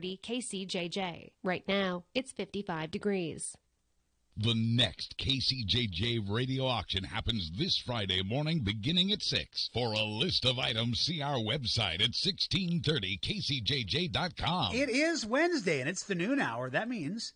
KCJJ. Right now, it's 55 degrees. The next KCJJ radio auction happens this Friday morning beginning at 6. For a list of items, see our website at 1630kcjj.com. It is Wednesday, and it's the noon hour. That means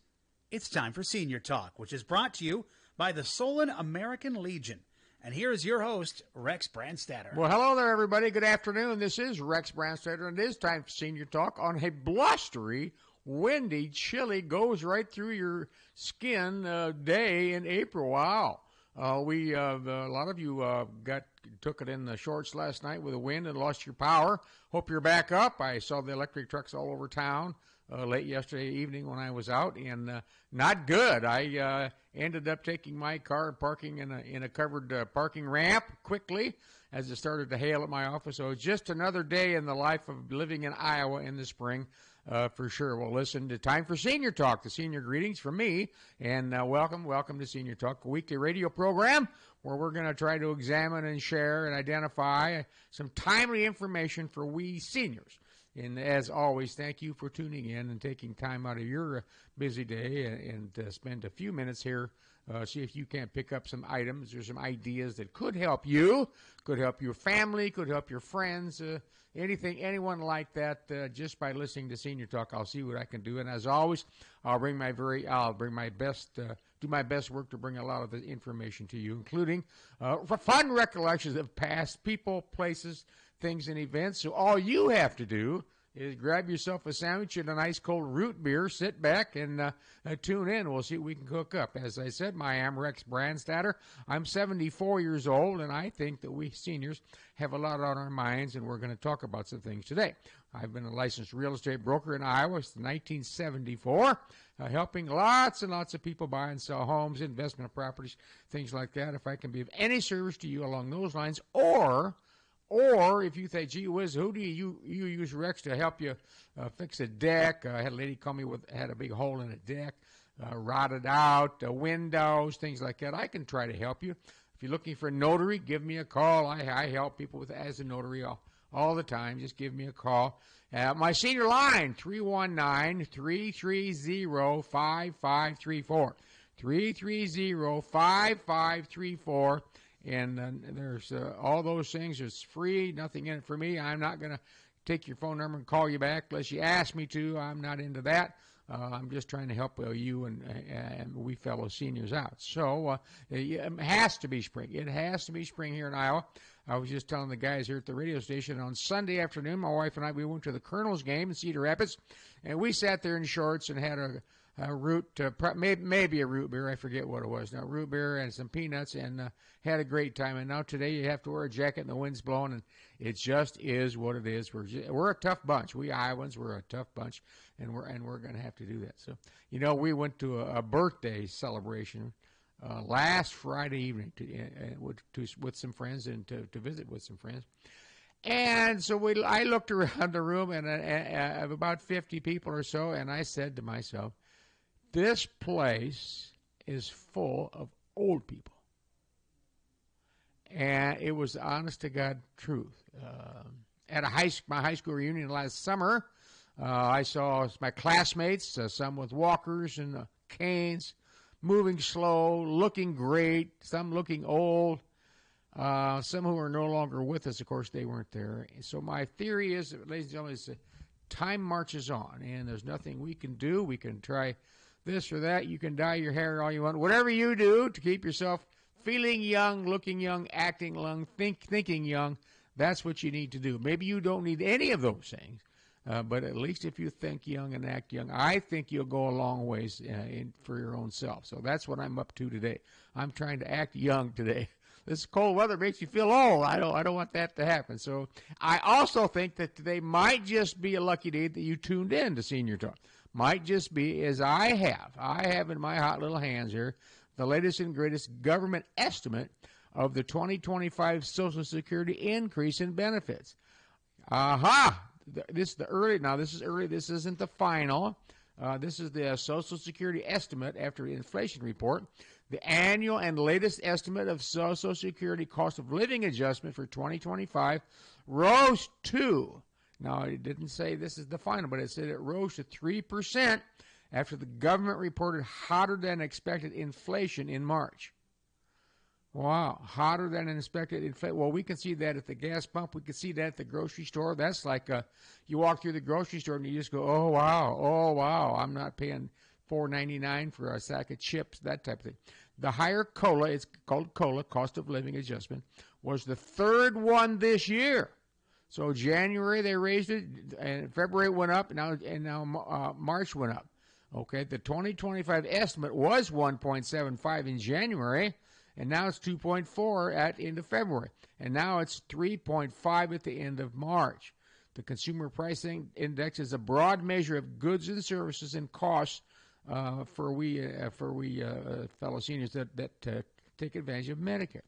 it's time for Senior Talk, which is brought to you by the Solon American Legion. And here is your host, Rex Brandstatter. Well, hello there, everybody. Good afternoon. This is Rex Brandstatter, and it is time for Senior Talk on a blustery, windy, chilly, goes right through your skin day in April. Wow. A lot of you took it in the shorts last night with the wind and lost your power. Hope you're back up. I saw the electric trucks all over town late yesterday evening when I was out, and not good. I ended up taking my car and parking in a covered parking ramp quickly as it started to hail at my office. So it's just another day in the life of living in Iowa in the spring. For sure. Well, listen, to time for Senior Talk, the senior greetings from me, and welcome to Senior Talk, a weekly radio program where we're going to try to examine and share and identify some timely information for we seniors. And as always, thank you for tuning in and taking time out of your busy day and spend a few minutes here. See if you can't pick up some items or some ideas that could help you, could help your family, could help your friends, anyone like that. Just by listening to Senior Talk, I'll see what I can do. And as always, I'll do my best work to bring a lot of the information to you, including fun recollections of past people, places, things, and events. So all you have to do is grab yourself a sandwich and a nice cold root beer, sit back, and tune in. We'll see what we can cook up. As I said, I am Rex Brandstatter. I'm 74 years old, and I think that we seniors have a lot on our minds, and we're going to talk about some things today. I've been a licensed real estate broker in Iowa since 1974, helping lots and lots of people buy and sell homes, investment properties, things like that. If I can be of any service to you along those lines, or if you think, gee whiz, who do you use, Rex, to help you fix a deck? I had a lady call me had a big hole in a deck, rotted out, windows, things like that. I can try to help you. If you're looking for a notary, give me a call. I help people as a notary all the time. Just give me a call. My senior line, 319-330-5534. 330-5534. And there's all those things. It's free, nothing in it for me. I'm not going to take your phone number and call you back unless you ask me to. I'm not into that. I'm just trying to help you and we fellow seniors out. So it has to be spring. It has to be spring here in Iowa. I was just telling the guys here at the radio station on Sunday afternoon, my wife and I, we went to the Colonel's game in Cedar Rapids, and we sat there in shorts and had a maybe a root beer. I forget what it was. Now, root beer and some peanuts, and had a great time. And now today you have to wear a jacket and the wind's blowing, and it just is what it is. We're a tough bunch. We Iowans, we're a tough bunch, and we're going to have to do that. So, we went to a birthday celebration last Friday evening with some friends and to visit with some friends. And so I looked around the room and of about 50 people or so, and I said to myself, this place is full of old people. And it was honest to God truth. At my high school reunion last summer, I saw my classmates, some with walkers and canes, moving slow, looking great, some looking old. Some who are no longer with us, of course, they weren't there. So my theory is, ladies and gentlemen, is time marches on, and there's nothing we can do. We can try this or that. You can dye your hair all you want. Whatever you do to keep yourself feeling young, looking young, acting young, thinking young, that's what you need to do. Maybe you don't need any of those things, but at least if you think young and act young, I think you'll go a long ways for your own self. So that's what I'm up to today. I'm trying to act young today. This cold weather makes you feel old. I don't want that to happen. So I also think that today might just be a lucky day that you tuned in to Senior Talk. Might just be, as I have in my hot little hands here, the latest and greatest government estimate of the 2025 Social Security increase in benefits. This is the early. Now, this is early. This isn't the final. This is the Social Security estimate after the inflation report. The annual and latest estimate of Social Security cost of living adjustment for 2025 rose to Now, it didn't say this is the final, but it said it rose to 3% after the government reported hotter than expected inflation in March. Wow, hotter than expected inflation. Well, we can see that at the gas pump. We can see that at the grocery store. That's like you walk through the grocery store and you just go, oh, wow, I'm not paying $4.99 for a sack of chips, that type of thing. The higher COLA, it's called COLA, cost of living adjustment, was the third one this year. So January they raised it, and February it went up, and now March went up. Okay, the 2025 estimate was 1.75 in January, and now it's 2.4 at end of February, and now it's 3.5 at the end of March. The Consumer Pricing Index is a broad measure of goods and services and costs for we fellow seniors that take advantage of Medicare.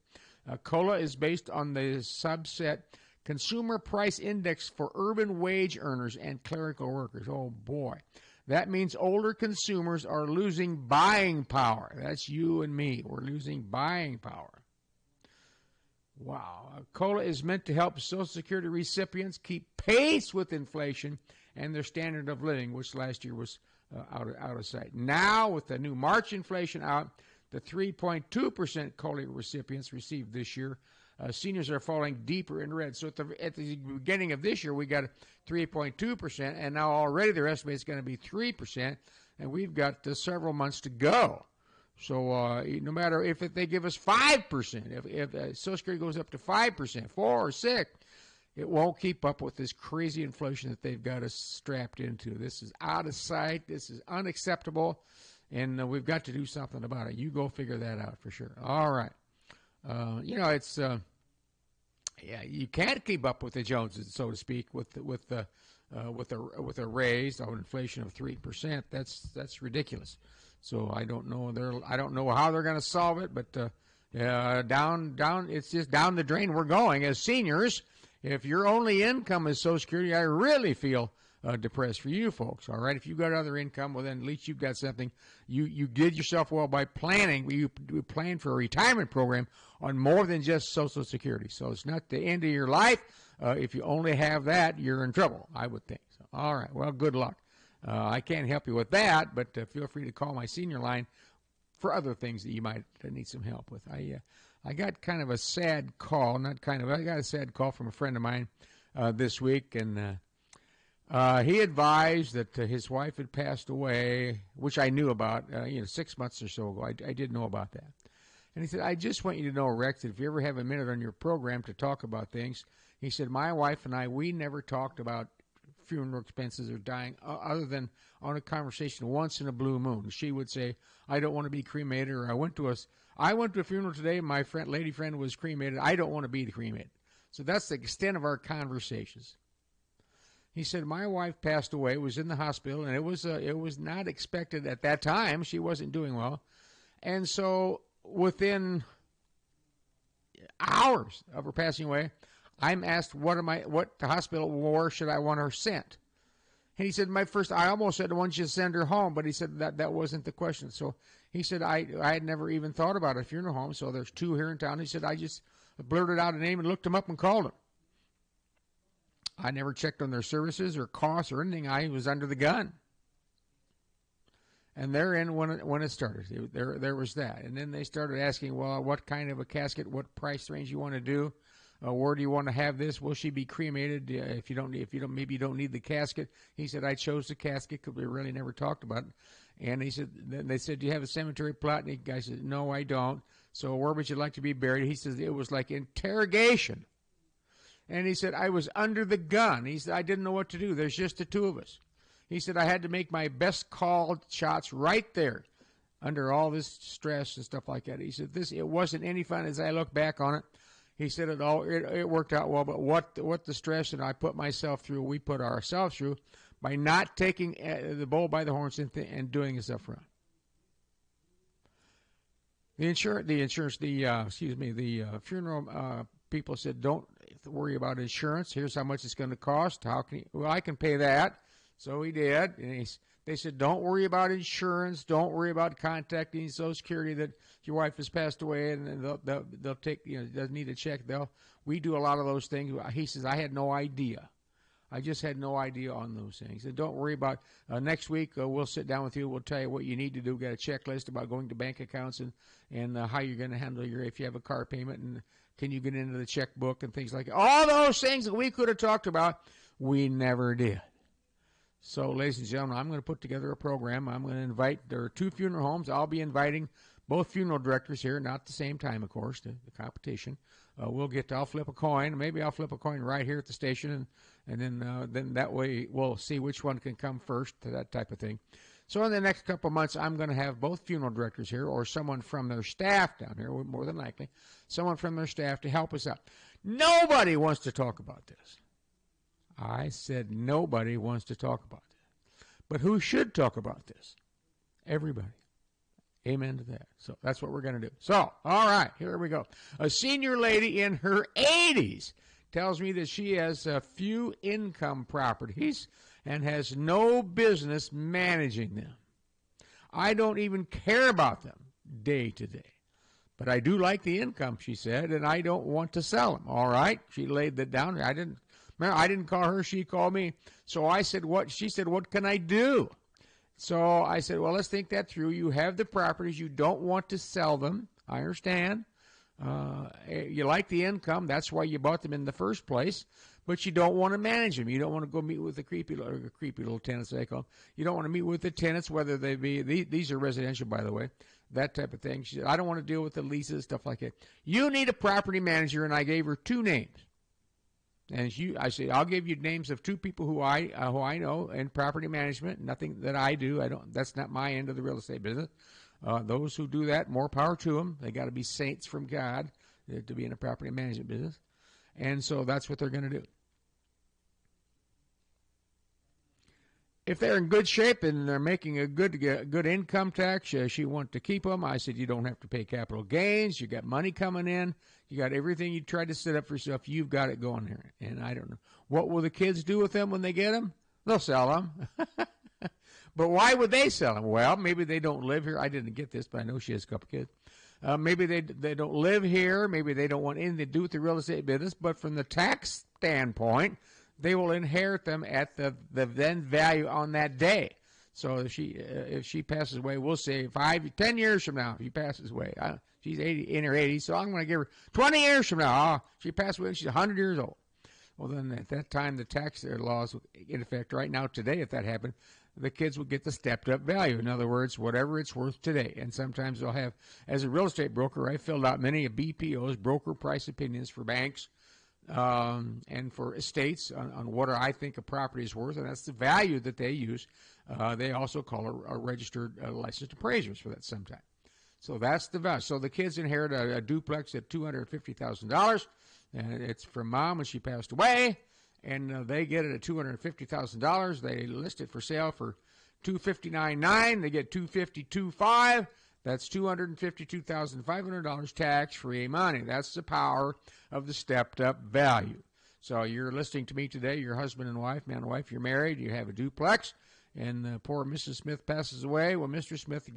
COLA is based on the subset Consumer Price Index for urban wage earners and clerical workers. Oh boy. That means older consumers are losing buying power. That's you and me. We're losing buying power. Wow. COLA is meant to help Social Security recipients keep pace with inflation and their standard of living, which last year was out of sight. Now, with the new March inflation out, the 3.2% COLA recipients received this year, seniors are falling deeper in red. So at the beginning of this year, we got 3.2%, and now already their estimate is going to be 3%, and we've got several months to go. So no matter if they give us 5%, if Social Security goes up to 5%, 4 or 6, it won't keep up with this crazy inflation that they've got us strapped into. This is out of sight. This is unacceptable, and we've got to do something about it. You go figure that out for sure. All right. It's you can't keep up with the Joneses, so to speak, with a raise of inflation of 3%. That's ridiculous. So I don't know how they're going to solve it, but down it's just down the drain we're going as seniors. If your only income is Social Security, I really feel depressed for you folks. All right, if you got other income, well then at least you've got something. You did yourself well by planning. You planned for a retirement program on more than just Social Security. So it's not the end of your life. If you only have that, you're in trouble, I would think. So, all right, well, good luck. I can't help you with that, but feel free to call my senior line for other things that you might need some help with. I got kind of a sad call, I got a sad call from a friend of mine this week, and he advised that his wife had passed away, which I knew about, 6 months or so ago. I did know about that. And he said, I just want you to know, Rex, that if you ever have a minute on your program to talk about things, he said, my wife and I, we never talked about funeral expenses or dying other than on a conversation once in a blue moon. She would say, I don't want to be cremated, or I went to a funeral today, my lady friend was cremated, I don't want to be cremated. So that's the extent of our conversations. He said, my wife passed away, was in the hospital, and it was not expected at that time. She wasn't doing well. And so within hours of her passing away, I'm asked, what the hospital, where should I want her sent? And he said, I almost said, why don't you send her home? But he said that wasn't the question. So he said, I had never even thought about a funeral home. So there's 2 here in town. He said, I just blurted out a name and looked them up and called them. I never checked on their services or costs or anything. I was under the gun. And therein when it started, there was that. And then they started asking, well, what kind of a casket, what price range you want to do? Where do you want to have this? Will she be cremated? If you don't, maybe you don't need the casket. He said, I chose the casket because we really never talked about it. And he said, then they said, do you have a cemetery plot? And the guy said, no, I don't. So where would you like to be buried? He says, it was like interrogation. And he said, I was under the gun. He said, I didn't know what to do. There's just the 2 of us. He said, I had to make my best called shots right there under all this stress and stuff like that. He said, it wasn't any fun as I look back on it. He said it worked out well, but what the stress that I put myself through, we put ourselves through by not taking the bull by the horns and doing this up front. The funeral people said, don't worry about insurance. Here's how much it's going to cost. I can pay that. So he did. And they said, don't worry about insurance. Don't worry about contacting Social Security that your wife has passed away, and they'll take, doesn't need a check. We do a lot of those things. He says, I had no idea. I just had no idea on those things. And don't worry about next week. We'll sit down with you. We'll tell you what you need to do. Got a checklist about going to bank accounts and how you're going to handle if you have a car payment, and can you get into the checkbook and things like that. All those things that we could have talked about, we never did. So, ladies and gentlemen, I'm going to put together a program. I'm going to invite, there are 2 funeral homes. I'll be inviting both funeral directors here, not at the same time, of course, the competition. I'll flip a coin. Maybe I'll flip a coin right here at the station, and then that way we'll see which one can come first, that type of thing. So in the next couple of months, I'm going to have both funeral directors here, or someone from their staff down here, more than likely, someone from their staff to help us out. Nobody wants to talk about this. I said nobody wants to talk about this. But who should talk about this? Everybody. Amen to that. So that's what we're going to do. So, all right, here we go. A senior lady in her 80s tells me that she has a few income properties and has no business managing them. I don't even care about them day to day. But I do like the income, she said, and I don't want to sell them. All right, she laid that down. I didn't call her, she called me. So I said, what? She said, what can I do? So I said, well, let's think that through. You have the properties. You don't want to sell them. I understand. You like the income. That's why you bought them in the first place. But you don't want to manage them. You don't want to go meet with the creepy little tenants, they call them. You don't want to meet with the tenants, whether they be, these are residential, by the way, that type of thing. She said, I don't want to deal with the leases, stuff like that. You need a property manager, and I gave her 2 names. And I say, I'll give you names of 2 people who I know in property management. Nothing that I do. That's not my end of the real estate business. Those who do that, more power to them. They got to be saints from God to be in a property management business. And so that's what they're going to do. If they're in good shape and they're making a good income tax, she wants to keep them. I said, you don't have to pay capital gains. You got money coming in. You got everything you tried to set up for yourself. You've got it going here. And I don't know. What will the kids do with them when they get them? They'll sell them. But why would they sell them? Well, maybe they don't live here. I didn't get this, but I know she has a couple kids. Maybe they don't live here. Maybe they don't want anything to do with the real estate business. But from the tax standpoint, they will inherit them at the then value on that day. So if she passes away, we'll say 10 years from now, if she passes away. She's 80, in her 80s, so I'm going to give her 20 years from now. She passed away when she's 100 years old. Well, then at that time, the tax laws in effect right now today, if that happened, the kids would get the stepped-up value. In other words, whatever it's worth today. And sometimes they'll have, as a real estate broker, I filled out many BPOs, broker price opinions for banks, and for estates on what I think a property is worth, and that's the value that they use. They also call a registered licensed appraisers for that sometimes. So that's the value. So the kids inherit a duplex at $250,000, and it's from Mom when she passed away, and they get it at $250,000. They list it for sale for $259,900. They get $252,500. That's $252,500 tax-free money. That's the power of the stepped-up value. So you're listening to me today, your husband and wife, man and wife, you're married, you have a duplex, and poor Mrs. Smith passes away. Well, Mr. Smith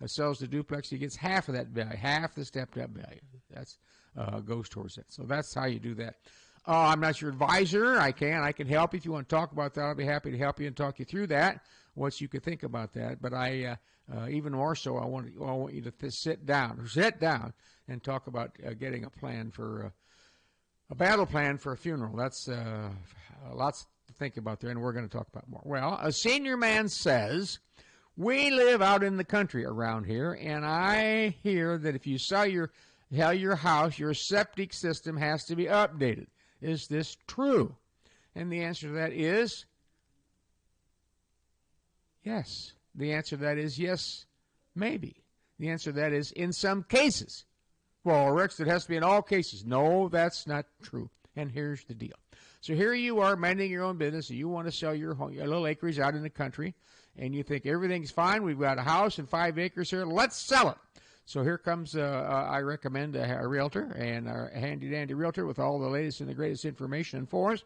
sells the duplex. He gets half of that value, half the stepped-up value. That's goes towards that. So that's how you do that. I'm not your advisor. I can help you if you want to talk about that. I'll be happy to help you and talk you through that, what you could think about that. But even more so, I want you to sit down and talk about getting a plan for a battle plan for a funeral. That's lots to think about there, and we're going to talk about more. Well, a senior man says, we live out in the country around here, and I hear that if you sell your house, your septic system has to be updated. Is this true? And the answer to that is yes. The answer to that is yes, maybe. The answer to that is in some cases. Well, Rex, it has to be in all cases. No, that's not true. And here's the deal. So here you are minding your own business, and you want to sell your little acreage out in the country, and you think everything's fine. We've got a house and 5 acres here. Let's sell it. So here comes, I recommend a realtor, and a handy-dandy realtor with all the latest and the greatest information for us.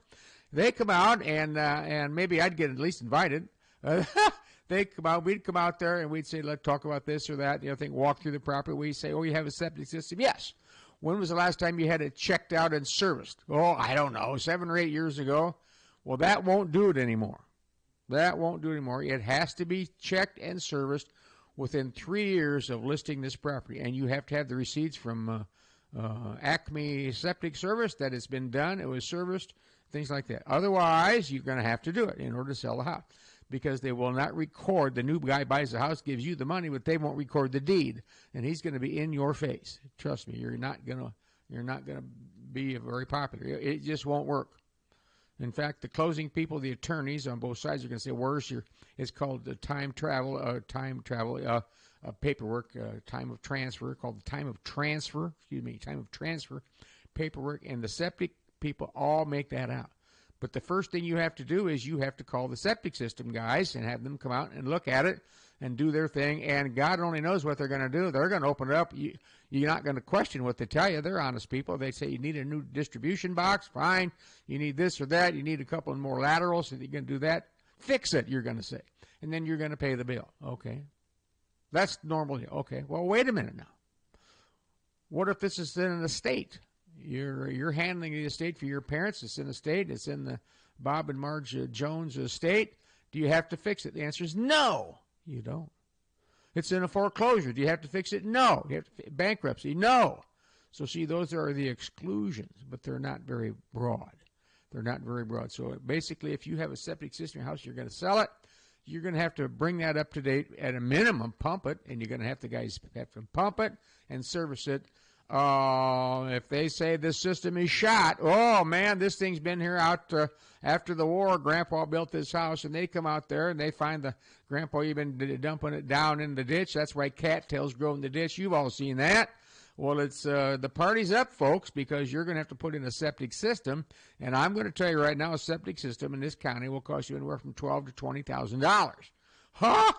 They come out, and maybe I'd get at least invited. We'd come out there, and we'd say, let's talk about this or that. Walk through the property. We say, oh, you have a septic system? Yes. When was the last time you had it checked out and serviced? Oh, I don't know, 7 or 8 years ago. Well, that won't do it anymore. That won't do it anymore. It has to be checked and serviced within 3 years of listing this property. And you have to have the receipts from Acme Septic Service that it's been done, it was serviced, things like that. Otherwise, you're going to have to do it in order to sell the house, because they will not record. The new guy buys the house, gives you the money, but they won't record the deed, and he's going to be in your face. Trust me, you're not going to be very popular. It just won't work. In fact, the closing people, the attorneys on both sides are going to say, "Where's your?" It's called the time travel paperwork, time of transfer, called the time of transfer. Time of transfer paperwork, and the septic people all make that out. But the first thing you have to do is you have to call the septic system guys and have them come out and look at it and do their thing. And God only knows what they're going to do. They're going to open it up. You're not going to question what they tell you. They're honest people. They say you need a new distribution box. Fine. You need this or that. You need a couple of more laterals. And you're going to do that. Fix it, you're going to say. And then you're going to pay the bill. Okay. That's normal. Okay. Well, wait a minute now. What if this is in an estate? You're handling the estate for your parents. It's an estate. It's in the Bob and Marge Jones estate. Do you have to fix it? The answer is no, you don't. It's in a foreclosure. Do you have to fix it? No. You have to, bankruptcy? No. So see, those are the exclusions, but they're not very broad. They're not very broad. So basically, if you have a septic system in your house, you're going to sell it. You're going to have to bring that up to date at a minimum, pump it, and you're going to have the guys have to pump it and service it. If they say this system is shot, oh man, this thing's been here out after the war. Grandpa built this house, and they come out there and they find the grandpa even dumping it down in the ditch. That's why cattails grow in the ditch. You've all seen that. Well, it's the party's up, folks, because you're going to have to put in a septic system, and I'm going to tell you right now, a septic system in this county will cost you anywhere from $12,000 to $20,000. Huh?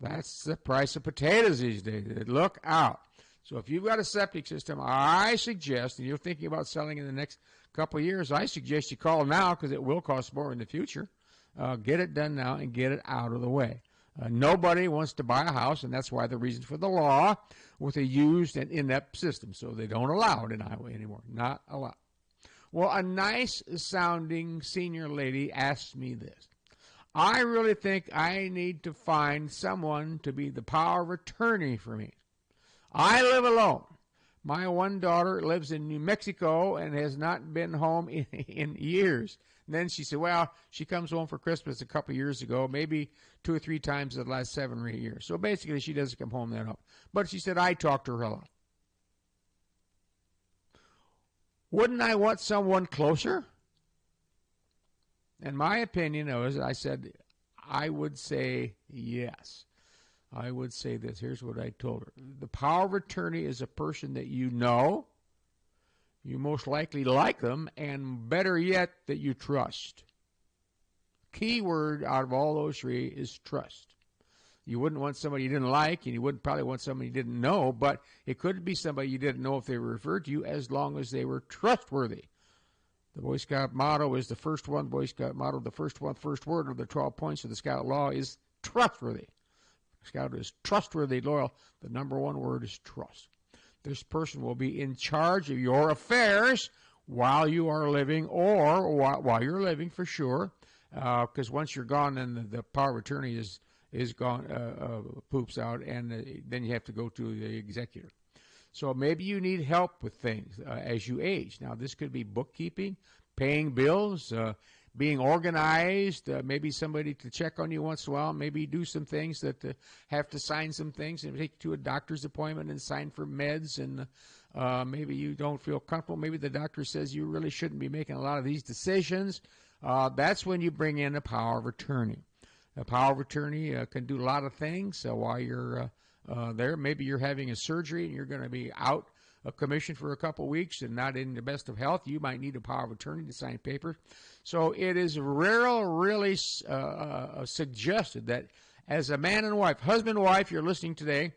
That's the price of potatoes these days. Look out. So if you've got a septic system, I suggest, and you're thinking about selling in the next couple of years, I suggest you call now, because it will cost more in the future. Get it done now and get it out of the way. Nobody wants to buy a house, and that's why the reason for the law with a used and inept system. So they don't allow it in highway anymore. Not allowed. Well, a nice-sounding senior lady asked me this. I really think I need to find someone to be the power of attorney for me. I live alone. My one daughter lives in New Mexico and has not been home in years. And then she said, well, she comes home for Christmas a couple years ago, maybe 2 or 3 times in the last 7 or 8 years. So basically, she doesn't come home that often. But she said, I talk to her a lot. Wouldn't I want someone closer? And my opinion was, I said, I would say yes. I would say this. Here's what I told her. The power of attorney is a person that you know, you most likely like them, and better yet, that you trust. Key word out of all those 3 is trust. You wouldn't want somebody you didn't like, and you wouldn't probably want somebody you didn't know, but it could be somebody you didn't know if they were referred to you, as long as they were trustworthy. The Boy Scout motto is the first one. Boy Scout motto, the first word of the 12 points of the Scout law is trustworthy. Scout is trustworthy, loyal. The number 1 word is trust. This person will be in charge of your affairs while you are living, or while you're living for sure, because once you're gone, then the power of attorney is gone, poops out, and then you have to go to the executor. So maybe you need help with things as you age. Now, this could be bookkeeping, paying bills, being organized, maybe somebody to check on you once in a while, maybe do some things that have to sign some things and take you to a doctor's appointment and sign for meds, and maybe you don't feel comfortable. Maybe the doctor says you really shouldn't be making a lot of these decisions. That's when you bring in a power of attorney. A power of attorney can do a lot of things while you're there. Maybe you're having a surgery and you're going to be out of commission for a couple weeks and not in the best of health. You might need a power of attorney to sign papers. So it is really suggested that as a man and wife, husband and wife, you're listening today.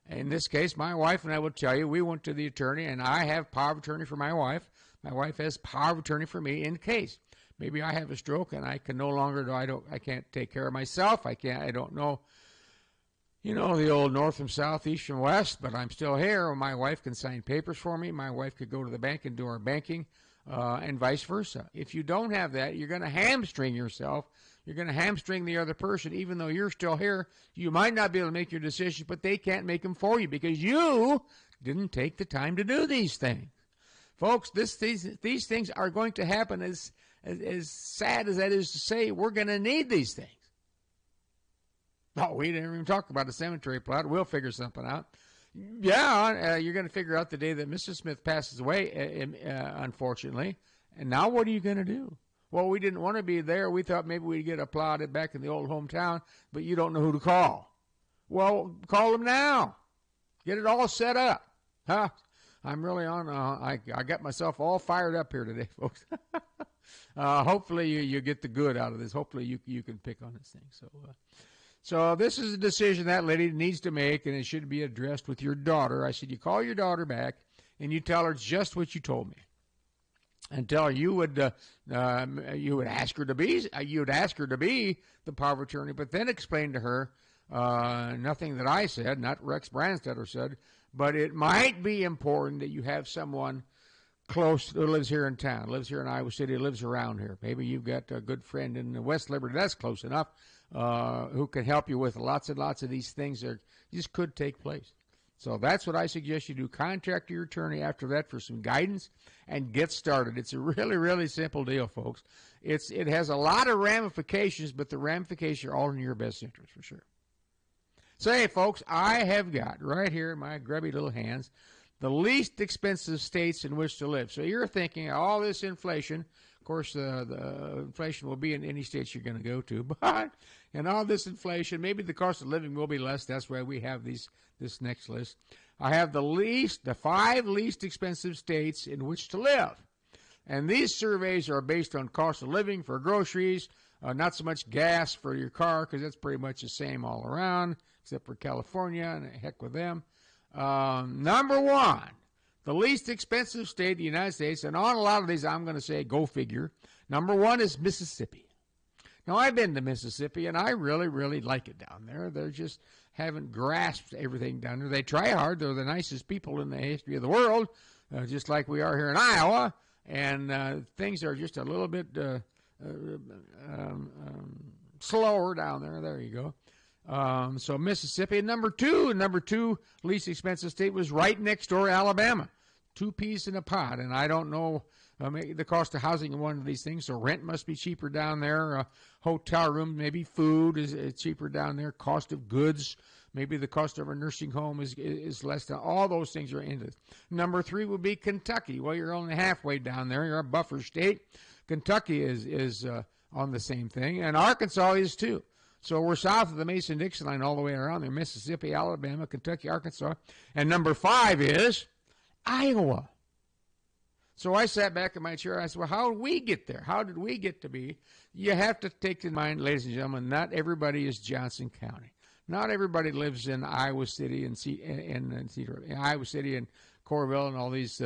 In this case, my wife and I will tell you, we went to the attorney, and I have power of attorney for my wife. My wife has power of attorney for me in case maybe I have a stroke and I can no longer I can't take care of myself. I don't know, the old north from south, east from west, but I'm still here. My wife can sign papers for me. My wife could go to the bank and do our banking. and vice versa. If you don't have that, you're going to hamstring yourself. You're going to hamstring the other person, even though you're still here. You might not be able to make your decisions, but they can't make them for you because you didn't take the time to do these things. Folks, these things are going to happen. As sad as that is to say, we're going to need these things. Oh, we didn't even talk about a cemetery plot. We'll figure something out. Yeah, you're going to figure out the day that Mrs. Smith passes away, unfortunately. And now what are you going to do? Well, we didn't want to be there. We thought maybe we'd get applauded back in the old hometown, but you don't know who to call. Well, call them now. Get it all set up. Huh? I'm really on. I got myself all fired up here today, folks. Hopefully you get the good out of this. Hopefully you can pick on this thing. So this is a decision that lady needs to make, and it should be addressed with your daughter. I said, you call your daughter back, and you tell her just what you told me. And tell her you would ask her to be the power of attorney, but then explain to her nothing that I said, not Rex Brandstatter said, but it might be important that you have someone close who lives here in town, lives here in Iowa City, lives around here. Maybe you've got a good friend in West Liberty, that's close enough, who can help you with lots and lots of these things that just could take place. So that's what I suggest you do. Contact your attorney after that for some guidance and get started. It's a really, really simple deal, folks. It has a lot of ramifications, but the ramifications are all in your best interest for sure. So, hey, folks, I have got right here in my grubby little hands the least expensive states in which to live. So you're thinking all this inflation. Of course, the inflation will be in any states you're going to go to, but and all this inflation, maybe the cost of living will be less. That's why we have this next list. I have the 5 least expensive states in which to live. And these surveys are based on cost of living for groceries, not so much gas for your car, because that's pretty much the same all around, except for California, and heck with them. Number 1, the least expensive state in the United States, and on a lot of these I'm going to say go figure. Number 1 is Mississippi. Now, I've been to Mississippi, and I really, really like it down there. They just haven't grasped everything down there. They try hard. They're the nicest people in the history of the world, just like we are here in Iowa, and things are just a little bit slower down there. There you go. So Mississippi. Number two least expensive state was right next door, Alabama. 2 peas in a pod, and I don't know the cost of housing in one of these things, so rent must be cheaper down there. Hotel room, maybe food is cheaper down there. Cost of goods, maybe the cost of a nursing home is less than. All those things are into this. Number 3 would be Kentucky. Well, you're only halfway down there. You're a buffer state. Kentucky is on the same thing, and Arkansas is too. So we're south of the Mason-Dixon line all the way around there. Mississippi, Alabama, Kentucky, Arkansas. And number 5 is Iowa. So I sat back in my chair. I said, well, how did we get there? How did we get to be? You have to take in mind, ladies and gentlemen, not everybody is Johnson County. Not everybody lives in Iowa City and Iowa City and Coralville and all these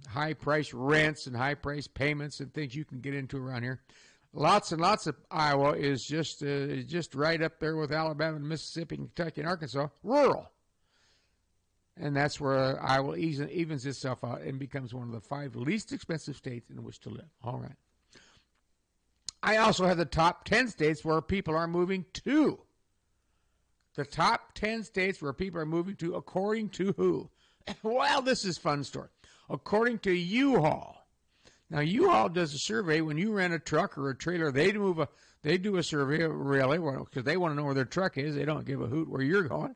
high-price rents and high-price payments and things you can get into around here. Lots and lots of Iowa is just right up there with Alabama and Mississippi and Kentucky and Arkansas, rural. And that's where Iowa evens itself out and becomes one of the 5 least expensive states in which to live. All right. I also have the top 10 states where people are moving to. The top 10 states where people are moving to, according to who? Well, this is a fun story. According to U-Haul. Now, U-Haul does a survey when you rent a truck or a trailer. They do a survey, really, because they want to know where their truck is. They don't give a hoot where you're going.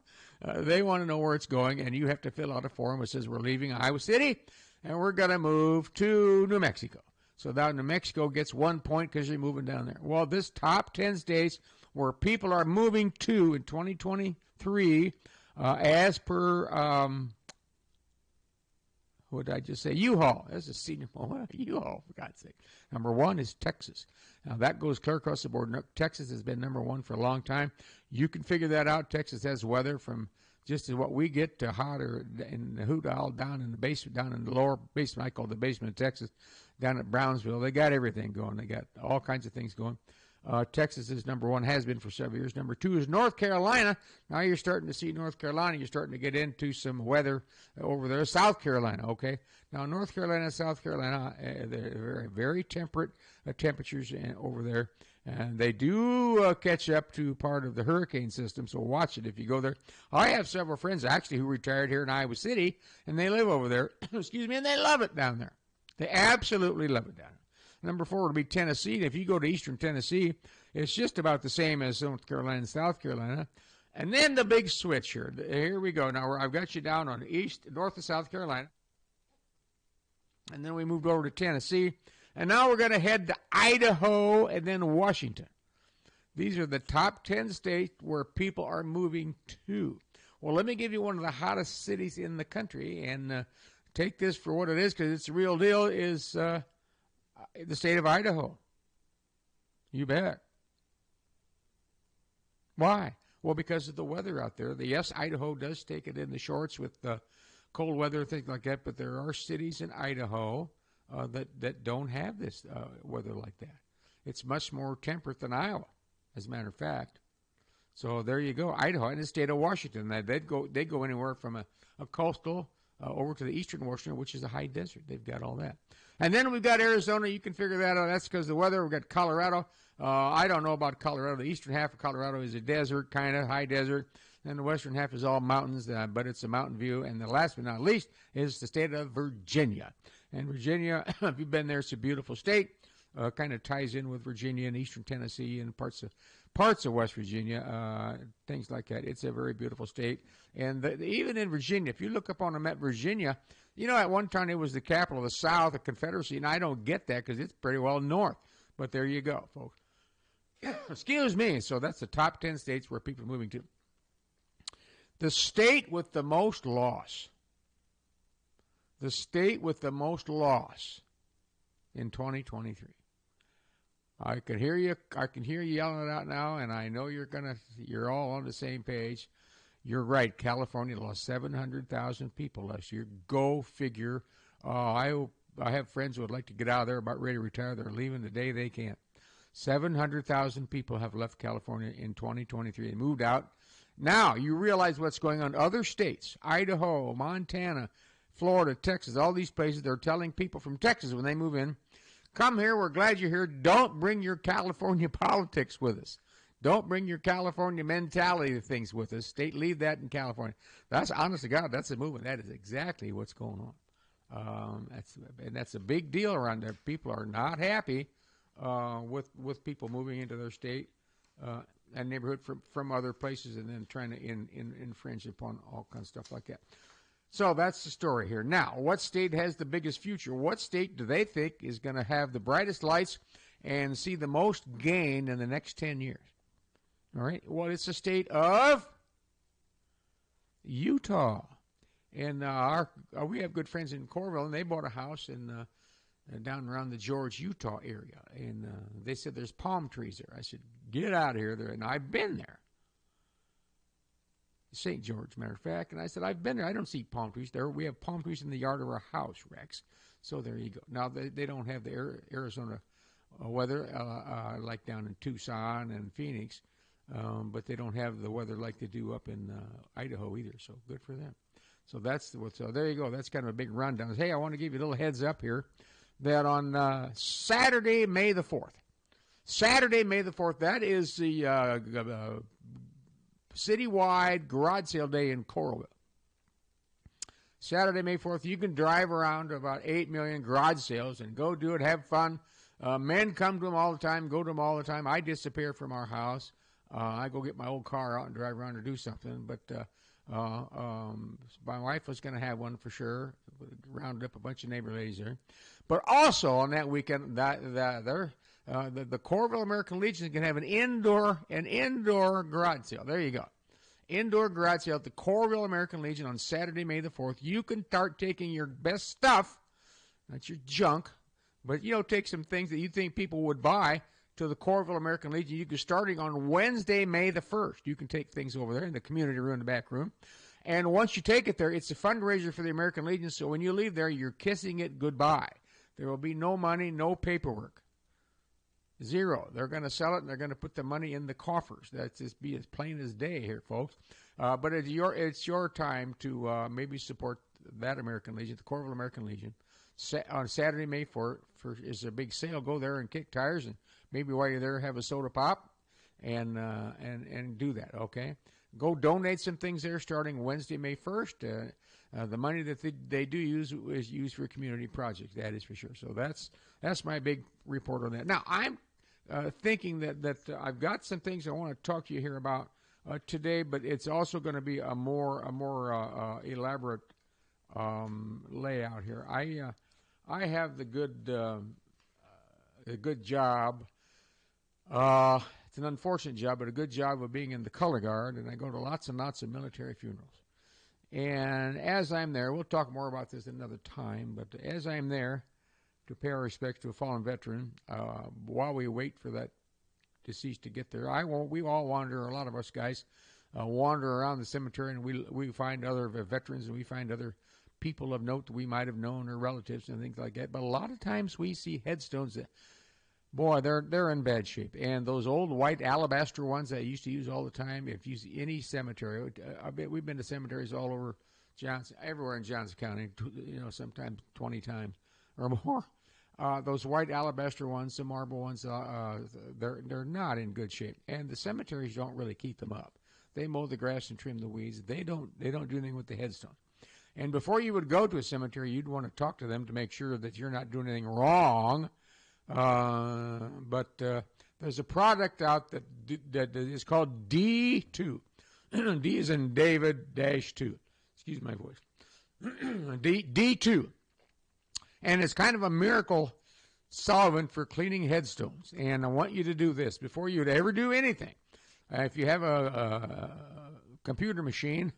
They want to know where it's going, and you have to fill out a form that says we're leaving Iowa City, and we're going to move to New Mexico. So now New Mexico gets 1 point because you're moving down there. Well, this top 10 states where people are moving to in 2023, as per, what did I just say? U-Haul. That's a senior moment. U-Haul, for God's sake. Number 1 is Texas. Now, that goes clear across the board. Texas has been number 1 for a long time. You can figure that out. Texas has weather from just as what we get to hotter in the hoot owl down in the basement, down in the lower basement. I call the basement of Texas, down at Brownsville. They got everything going. They got all kinds of things going. Texas is number one, has been for several years. Number two is North Carolina. Now you're starting to see North Carolina. You're starting to get into some weather over there. South Carolina, okay? Now, North Carolina and South Carolina, they're very, very temperate temperatures over there. And they do catch up to part of the hurricane system, so watch it if you go there. I have several friends, actually, who retired here in Iowa City, and they live over there, excuse me, and they love it down there. They absolutely love it down there. Number four would be Tennessee. If you go to eastern Tennessee, it's just about the same as North Carolina and South Carolina. And then the big switch here. Here we go. Now, I've got you down on north of South Carolina. And then we moved over to Tennessee. And now we're going to head to Idaho and then Washington. These are the top 10 states where people are moving to. Well, let me give you one of the hottest cities in the country. And take this for what it is, because it's the real deal, is the state of Idaho. You bet. Why? Well, because of the weather out there. Yes, Idaho does take it in the shorts with cold weather, things like that, but there are cities in Idaho that don't have this weather like that. It's much more temperate than Iowa, as a matter of fact. So there you go, Idaho and the state of Washington. They go anywhere from a coastal over to the eastern Washington, which is a high desert. They've got all that. And then we've got Arizona. You can figure that out. That's because of the weather. We've got Colorado. I don't know about Colorado. The eastern half of Colorado is a desert, kind of high desert. And the western half is all mountains, but it's a mountain view. And the last but not least is the state of Virginia. And Virginia, if you've been there, it's a beautiful state. Kind of ties in with Virginia and eastern Tennessee and parts of West Virginia, things like that. It's a very beautiful state. And even in Virginia, if you look up on the map, Virginia, you know, at one time it was the capital of the South, the Confederacy, and I don't get that because it's pretty well north. But there you go, folks. Excuse me. So that's the top 10 states where people are moving to. The state with the most loss. The state with the most loss in 2023. I can hear you yelling it out now, and I know you're all on the same page. You're right. California lost 700,000 people last year. Go figure. I have friends who would like to get out of there, about ready to retire. They're leaving the day they can. 700,000 people have left California in 2023. They moved out. Now, you realize what's going on in other states, Idaho, Montana, Florida, Texas, all these places. They're telling people from Texas when they move in, come here, we're glad you're here. Don't bring your California politics with us. Don't bring your California mentality of things with us. Leave that in California. That's, honest to God, that's a movement. That is exactly what's going on. That's a big deal around there. People are not happy with people moving into their state and neighborhood from other places and then trying to infringe upon all kinds of stuff like that. So that's the story here. Now, what state has the biggest future? What state do they think is going to have the brightest lights and see the most gain in the next 10 years? All right. Well, it's the state of Utah. And we have good friends in Coralville, and they bought a house down around the George, Utah area. And they said there's palm trees there. I said, get out of here. And I've been there. St. George, matter of fact. And I said, I've been there. I don't see palm trees there. We have palm trees in the yard of our house, Rex. So there you go. Now, they don't have the Arizona weather like down in Tucson and Phoenix, but they don't have the weather like they do up in Idaho either. So good for them. So so there you go. That's kind of a big rundown. Hey, I want to give you a little heads up here that on Saturday, May the 4th, that is the citywide garage sale day in Coralville. Saturday, May 4th, you can drive around to about 8 million garage sales and go do it, have fun. Men come to them all the time, go to them all the time. I disappear from our house. I go get my old car out and drive around to do something. But my wife was going to have one for sure. Rounded up a bunch of neighbor ladies there. But also on that weekend, the Coralville American Legion is going to have an indoor garage sale. There you go. Indoor garage sale at the Coralville American Legion on Saturday, May the 4th. You can start taking your best stuff, not your junk, but, take some things that you think people would buy to the Coralville American Legion. You can, starting on Wednesday, May the 1st, you can take things over there in the community room, in the back room. And once you take it there, it's a fundraiser for the American Legion, so when you leave there, you're kissing it goodbye. There will be no money, no paperwork. Zero. They're going to sell it, and they're going to put the money in the coffers. That's just be as plain as day here, folks. But it's your time to maybe support that American Legion, the Corville American Legion. On Saturday, May 4th, is a big sale. Go there and kick tires, and maybe while you're there, have a soda pop, and do that. Okay. Go donate some things there starting Wednesday, May 1st. The money that they do use is used for community projects. That is for sure. So that's my big report on that. Now I'm thinking that I've got some things I want to talk to you here about today, but it's also going to be a more elaborate layout here. I have the good job. It's an unfortunate job, but a good job of being in the color guard, and I go to lots and lots of military funerals. And as I'm there, we'll talk more about this another time, but as I'm there to pay our respects to a fallen veteran, while we wait for that deceased to get there, we all wander, a lot of us guys, wander around the cemetery, and we find other veterans, and we find other people of note that we might have known, or relatives and things like that. But a lot of times we see headstones that, boy, they're in bad shape. And those old white alabaster ones that I used to use all the time, if you see any cemetery, we've been to cemeteries all over everywhere in Johnson County, sometimes 20 times or more. Those white alabaster ones, the marble ones, they're not in good shape. And the cemeteries don't really keep them up. They mow the grass and trim the weeds. They don't do anything with the headstone. And before you would go to a cemetery, you'd want to talk to them to make sure that you're not doing anything wrong. But there's a product out that is called D2. D is in David -2. Excuse my voice. D2. And it's kind of a miracle solvent for cleaning headstones. And I want you to do this before you'd ever do anything. If you have a computer machine,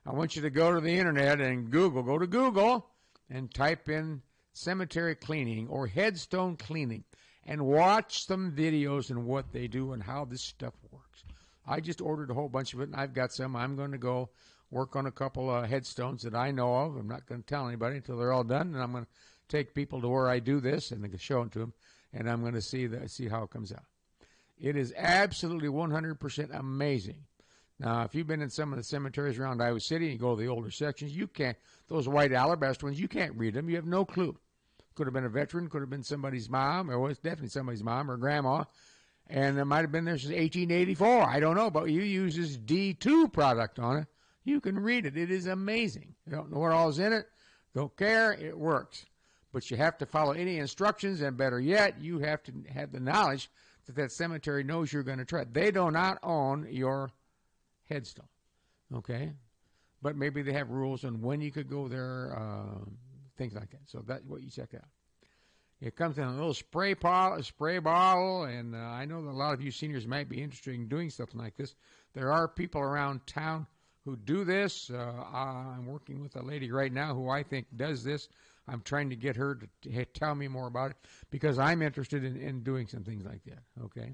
I want you to go to the internet and go to Google and type in cemetery cleaning or headstone cleaning and watch some videos and what they do and how this stuff works. I just ordered a whole bunch of it, and I've got some. I'm going to go work on a couple of headstones that I know of. I'm not going to tell anybody until they're all done, and I'm going to take people to where I do this and show it to them, and I'm going to see how it comes out. It is absolutely 100% amazing. Now, if you've been in some of the cemeteries around Iowa City and you go to the older sections, you can't, those white alabaster ones, you can't read them. You have no clue. Could have been a veteran, could have been somebody's mom, or was definitely somebody's mom or grandma, and it might have been there since 1884. I don't know, but you use this D2 product on it, you can read it. It is amazing. You don't know what all's in it, don't care, it works. But you have to follow any instructions, and better yet, you have to have the knowledge that cemetery knows you're going to try. They do not own your headstone, okay? But maybe they have rules on when you could go there, things like that. So that's what you check out. It comes in a little spray bottle, and I know that a lot of you seniors might be interested in doing something like this. There are people around town who do this. I'm working with a lady right now who I think does this. I'm trying to get her to tell me more about it because I'm interested in doing some things like that, okay?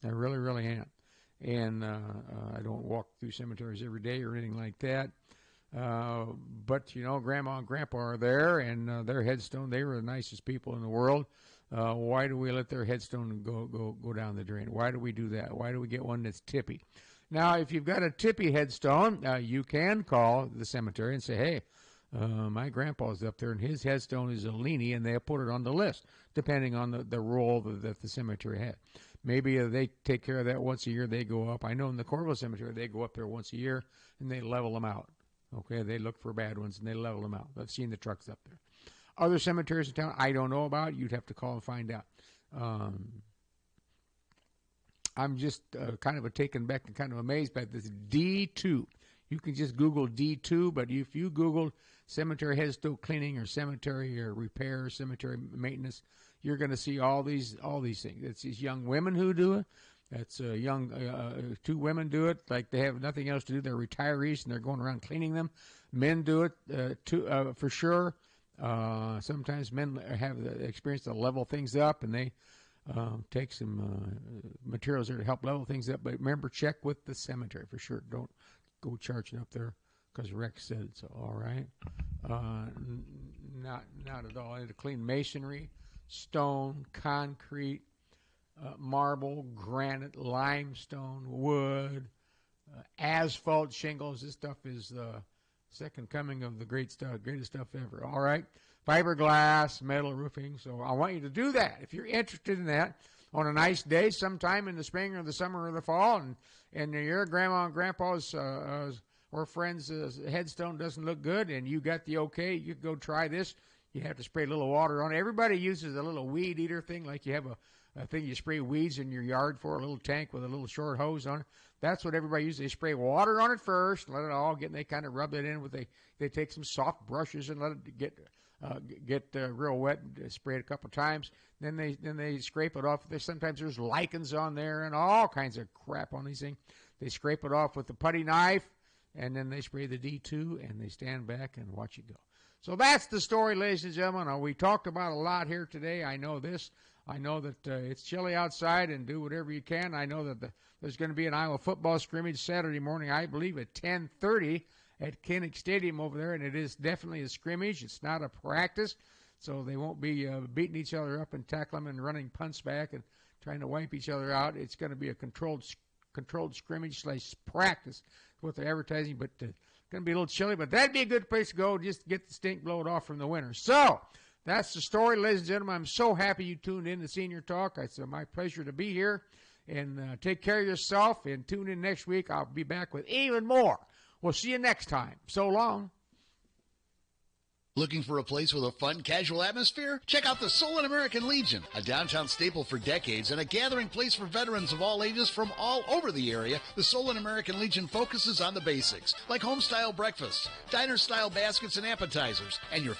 I really, really am. And I don't walk through cemeteries every day or anything like that. But, Grandma and Grandpa are there, and their headstone, they were the nicest people in the world. Why do we let their headstone go down the drain? Why do we do that? Why do we get one that's tippy? Now, if you've got a tippy headstone, you can call the cemetery and say, hey, my grandpa's up there, and his headstone is a leanie, and they'll put it on the list, depending on the role that the cemetery had. Maybe they take care of that once a year. They go up. I know in the Corville Cemetery, they go up there once a year, and they level them out. Okay, they look for bad ones, and they level them out. I've seen the trucks up there. Other cemeteries in town I don't know about. You'd have to call and find out. I'm just kind of taken back and kind of amazed by this D2. You can just Google D2, but if you Google cemetery headstone cleaning or cemetery or repair, cemetery maintenance, you're going to see all these things. It's these young women who do it. That's two women do it like they have nothing else to do. They're retirees and they're going around cleaning them. Men do it for sure. Sometimes men have the experience to level things up, and they take some materials there to help level things up. But remember, check with the cemetery for sure. Don't go charging up there because Rex said so. All right, not at all. To clean masonry, stone, concrete, marble, granite, limestone, wood, asphalt shingles. This stuff is the second coming of the greatest stuff ever. All right, fiberglass, metal roofing. So I want you to do that if you're interested in that on a nice day, sometime in the spring or the summer or the fall, and your grandma and grandpa's or friend's headstone doesn't look good, and you got the okay, you can go try this. You have to spray a little water on it. Everybody uses a little weed eater thing, like you have a thing you spray weeds in your yard for, a little tank with a little short hose on it. That's what everybody uses. They spray water on it first, let it all get, and they kind of rub it in with they take some soft brushes and let it get real wet and spray it a couple times. Then they scrape it off. Sometimes there's lichens on there and all kinds of crap on these things. They scrape it off with the putty knife, and then they spray the D2, and they stand back and watch it go. So that's the story, ladies and gentlemen. We talked about a lot here today. I know this. I know that it's chilly outside, and do whatever you can. I know that there's going to be an Iowa football scrimmage Saturday morning, I believe, at 10:30 at Kinnick Stadium over there, and it is definitely a scrimmage. It's not a practice, so they won't be beating each other up and tackling and running punts back and trying to wipe each other out. It's going to be a controlled scrimmage / practice, what they're advertising, but going to be a little chilly, but that'd be a good place to go just to get the stink blowed off from the winter. So that's the story, ladies and gentlemen. I'm so happy you tuned in to Senior Talk. It's my pleasure to be here, and take care of yourself, and tune in next week. I'll be back with even more. We'll see you next time. So long. Looking for a place with a fun, casual atmosphere? Check out the Solon American Legion, a downtown staple for decades and a gathering place for veterans of all ages from all over the area. The Solon American Legion focuses on the basics, like home-style breakfasts, diner-style baskets and appetizers, and your